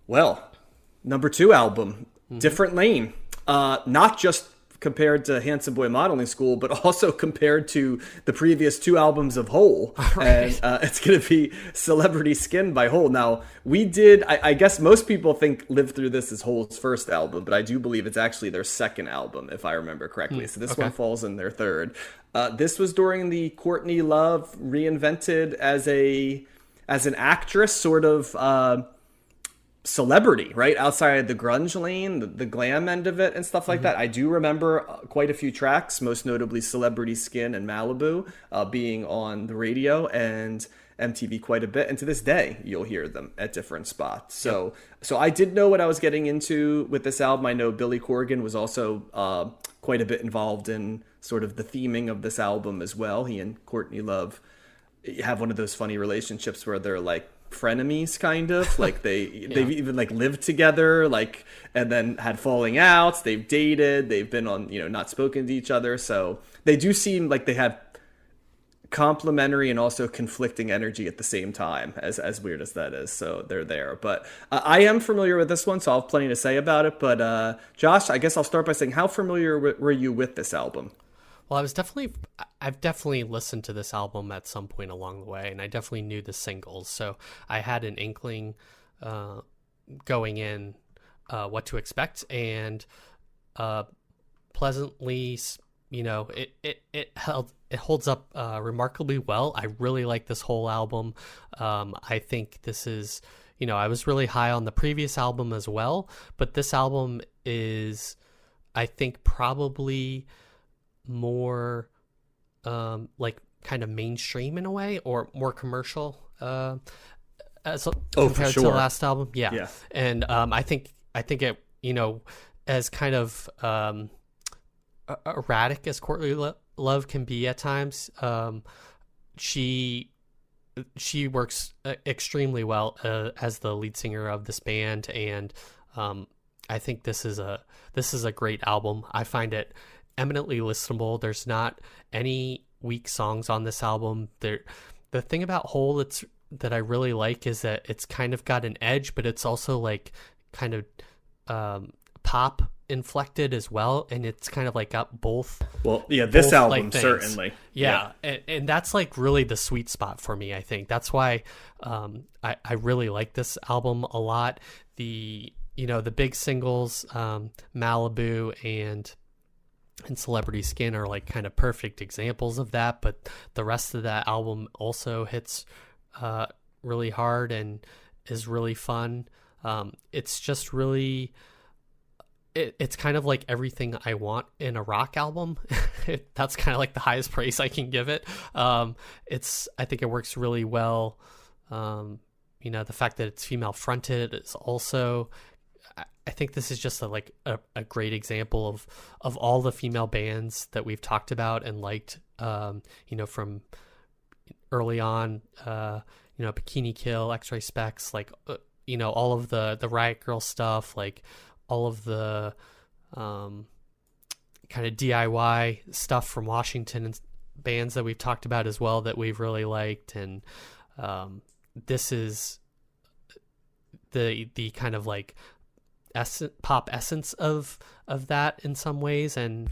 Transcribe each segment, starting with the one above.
Well, number two album, Hmm. different lane. Not just compared to Handsome Boy Modeling School, but also compared to the previous two albums of Hole. All And right. it's going to be Celebrity Skin by Hole. Now, we did, I guess most people think Live Through This is Hole's first album, but I do believe it's actually their second album, if I remember correctly. So this one Okay. falls in their third. This was during the Courtney Love reinvented as an actress, sort of celebrity, right? Outside the grunge lane, the glam end of it and stuff like Hmm. that. I do remember quite a few tracks, most notably Celebrity Skin and Malibu, being on the radio and MTV quite a bit. And to this day, you'll hear them at different spots. Yep. So I did know what I was getting into with this album. I know Billy Corgan was also quite a bit involved in sort of the theming of this album as well. He and Courtney Love have one of those funny relationships where they're like frenemies, kind of like Yeah. they've even like lived together, like, and then had falling outs. They've dated, they've been on, not spoken to each other. So they do seem like they have complementary and also conflicting energy at the same time, as weird as that is. So they're there, but I am familiar with this one, so I'll have plenty to say about it. But Josh, I guess I'll start by saying, how familiar were you with this album? Well, I've definitely listened to this album at some point along the way, and I definitely knew the singles. So I had an inkling uh, going in what to expect, and uh, pleasantly, it holds up remarkably well. I really like this whole album. I think this is, I was really high on the previous album as well, but this album is, I think, probably more like kind of mainstream in a way, or more commercial as Oh, for compared to the sure. last album. Yeah, Yeah. and I think it, as kind of erratic as Courtney Love can be at times, she works extremely well as the lead singer of this band, and I think this is a great album. I find it eminently listenable. There's not any weak songs on this album. The thing about Hole that I really like is that it's kind of got an edge, but it's also like kind of pop inflected as well, and it's kind of like got both Well, yeah, this like album things. certainly. Yeah, and that's like really the sweet spot for me. I think that's why I really like this album a lot. The big singles, Malibu and Celebrity Skin, are like kind of perfect examples of that, but the rest of that album also hits really hard and is really fun. It's just really, it's kind of like everything I want in a rock album. That's kind of like the highest praise I can give it. I think it works really well. The fact that it's female fronted is also, I think this is just a great example of all the female bands that we've talked about and liked, from early on, Bikini Kill, X-Ray Specs, like, all of the Riot Girl stuff, like all of the kind of DIY stuff from Washington and bands that we've talked about as well that we've really liked. And this is the kind of like pop essence of that in some ways. And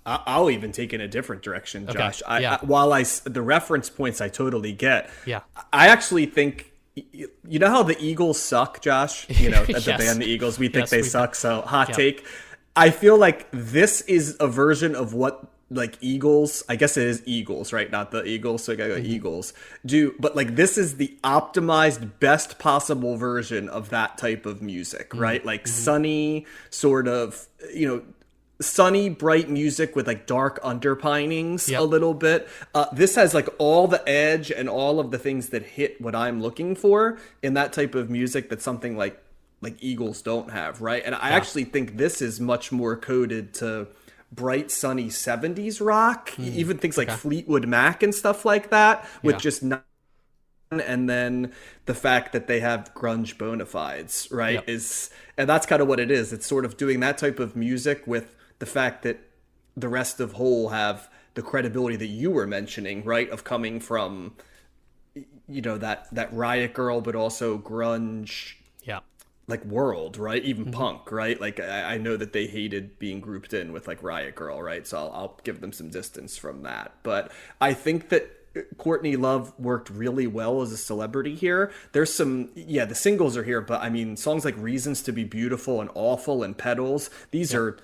I'll even take in a different direction, okay, Josh. yeah, While the reference points I totally get, yeah, I actually think, you know how the Eagles suck, Josh? At the Yes. band the Eagles, we think Yes, they we suck. So hot yeah. take. I feel like this is a version of what like Eagles, I guess it is Eagles, right? Not the Eagles, so I gotta go Eagles do. But like this is the optimized, best possible version of that type of music, right? Like sunny, sort of, sunny, bright music with like dark underpinnings Yep. a little bit. This has like all the edge and all of the things that hit what I'm looking for in that type of music that something like Eagles don't have, right? And I actually think this is much more coded to bright, sunny 70s rock, even things like Okay. Fleetwood Mac and stuff like that, with Yeah. just not. And then the fact that they have grunge bona fides, right? Yep. And that's kind of what it is. It's sort of doing that type of music with the fact that the rest of Hole have the credibility that you were mentioning, right? Of coming from, that Riot Girl, but also grunge Yeah. like world, right? Even punk, right? Like I know that they hated being grouped in with like Riot Girl, right? So I'll give them some distance from that. But I think that Courtney Love worked really well as a celebrity here. There's some, yeah, the singles are here, but I mean, songs like Reasons to Be Beautiful and Awful and Petals, these are,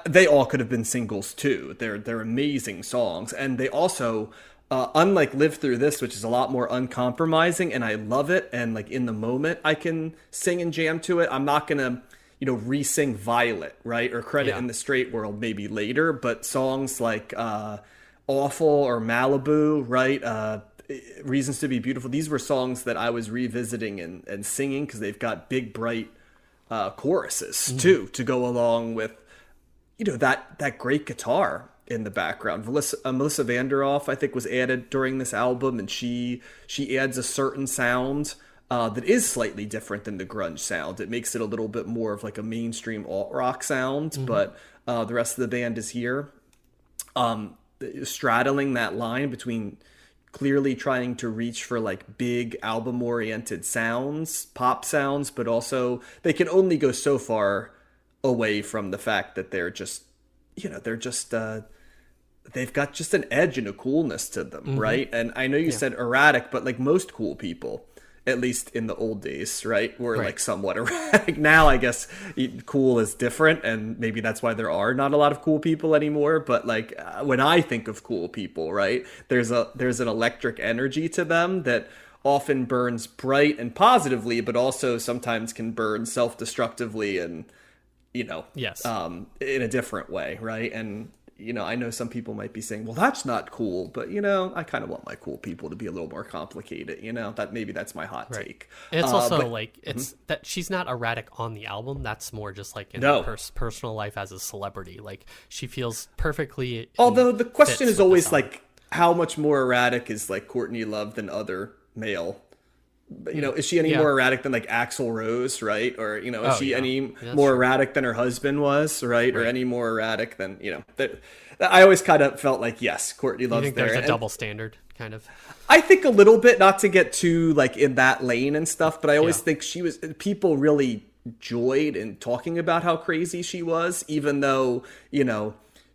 they all could have been singles too. They're amazing songs. And they also, unlike Live Through This, which is a lot more uncompromising, and I love it, and like in the moment I can sing and jam to it. I'm not gonna, re-sing Violet, right? Or Credit in the Straight World maybe later, but songs like Awful or Malibu, right? Reasons to Be Beautiful. These were songs that I was revisiting and singing because they've got big, bright choruses too, to go along with, that great guitar in the background. Melissa Vanderoff, I think, was added during this album, and she adds a certain sound that is slightly different than the grunge sound. It makes it a little bit more of like a mainstream alt rock sound, but the rest of the band is here. Straddling that line between clearly trying to reach for like big album oriented sounds, pop sounds, but also they can only go so far away from the fact that they're just, they've got just an edge and a coolness to them, right? And I know you said erratic, but like most cool people, at least in the old days, right, were like somewhat erratic. Now I guess cool is different, and maybe that's why there are not a lot of cool people anymore. But like when I think of cool people, right, there's an electric energy to them that often burns bright and positively, but also sometimes can burn self-destructively and in a different way, right? And I know some people might be saying, well, that's not cool, but I kind of want my cool people to be a little more complicated, that maybe that's my hot take. And it's also it's that she's not erratic on the album. That's more just like in her personal life as a celebrity. Like she feels perfectly. Although the question is always like, how much more erratic is like Courtney Love than other male? Is she any more erratic than like Axl Rose, right? Or, is she any more erratic than her husband was, right? Or any more erratic than, I always kind of felt like, yes, Courtney Love's think there. There's a double standard, kind of? I think a little bit, not to get too like in that lane and stuff, but I always think people really joyed in talking about how crazy she was, even though,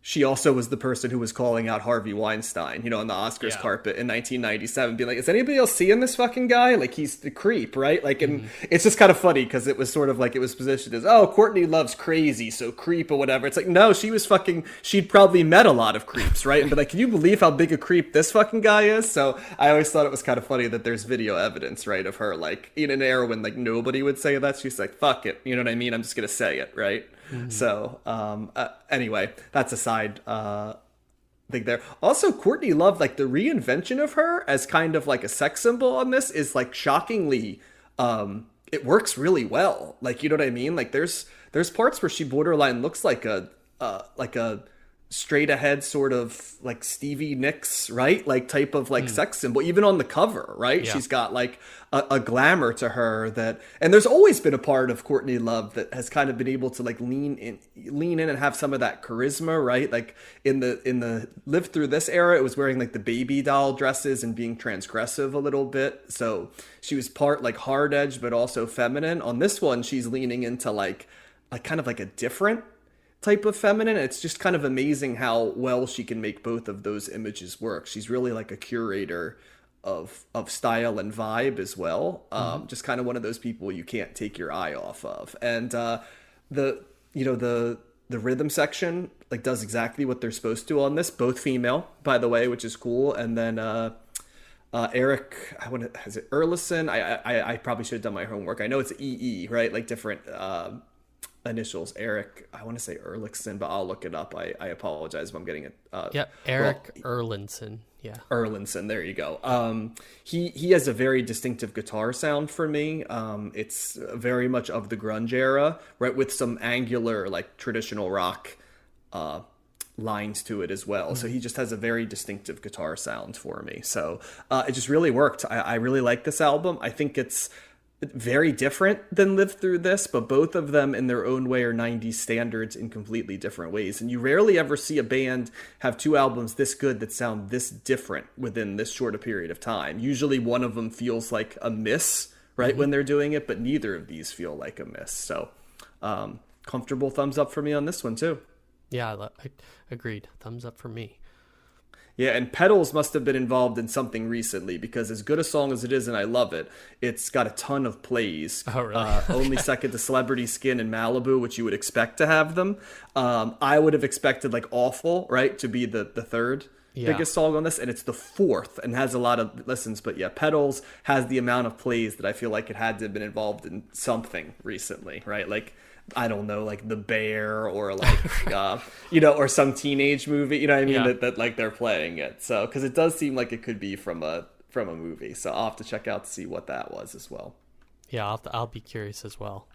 she also was the person who was calling out Harvey Weinstein, on the Oscars carpet in 1997, being like, is anybody else seeing this fucking guy? Like, he's the creep, right? Like, and it's just kind of funny because it was sort of like it was positioned as, oh, Courtney Love's crazy, so creep or whatever. It's like, no, she'd probably met a lot of creeps, right? And be like, can you believe how big a creep this fucking guy is? So I always thought it was kind of funny that there's video evidence, right, of her, like, in an era when, like, nobody would say that. She's like, fuck it, you know what I mean? I'm just going to say it, right? So, anyway, that's a side thing there. Also, Courtney Love, like the reinvention of her as kind of like a sex symbol on this is like shockingly, it works really well. Like, you know what I mean? Like there's parts where she borderline looks like a straight ahead sort of like Stevie Nicks, right? Like type of like sex symbol, even on the cover, right? Yeah. She's got like a glamour to her that, and there's always been a part of Courtney Love that has kind of been able to like lean in and have some of that charisma, right? Like in the Live Through This era, it was wearing like the baby doll dresses and being transgressive a little bit. So she was part like hard edge, but also feminine. On this one, she's leaning into like kind of like a different type of feminine. It's just kind of amazing how well she can make both of those images work. She's really like a curator of style and vibe as well. Just kind of one of those people you can't take your eye off of. And the rhythm section like does exactly what they're supposed to on this. Both female, by the way, which is cool. And then Eric, is it Erlison? I probably should have done my homework. I know it's EE, right? Like different initials. Eric, I want to say Erlichson, but I'll look it up. I apologize if I'm getting it. Eric Erlinson. Yeah, Erlinson. There you go. He has a very distinctive guitar sound for me. It's very much of the grunge era, right, with some angular like traditional rock lines to it as well. So he just has a very distinctive guitar sound for me. So it just really worked. I really like this album. I think it's very different than Live Through This, but both of them in their own way are 90s standards in completely different ways. And you rarely ever see a band have two albums this good that sound this different within this short a period of time. Usually one of them feels like a miss, right, when they're doing it, but neither of these feel like a miss. So comfortable thumbs up for me on this one too. Yeah, I agreed. Thumbs up for me. Yeah, and Petals must have been involved in something recently, because as good a song as it is, and I love it, it's got a ton of plays. Oh, really? Only second to Celebrity Skin and Malibu, which you would expect to have them. I would have expected like Awful, right, to be the third biggest song on this, and it's the fourth and has a lot of listens. But yeah, Petals has the amount of plays that I feel like it had to have been involved in something recently, right? Like, I don't know, like The Bear, or like or some teenage movie, you know what I mean, that like they're playing it. So because it does seem like it could be from a movie, so I'll have to check out to see what that was as well. Yeah, I'll be curious as well.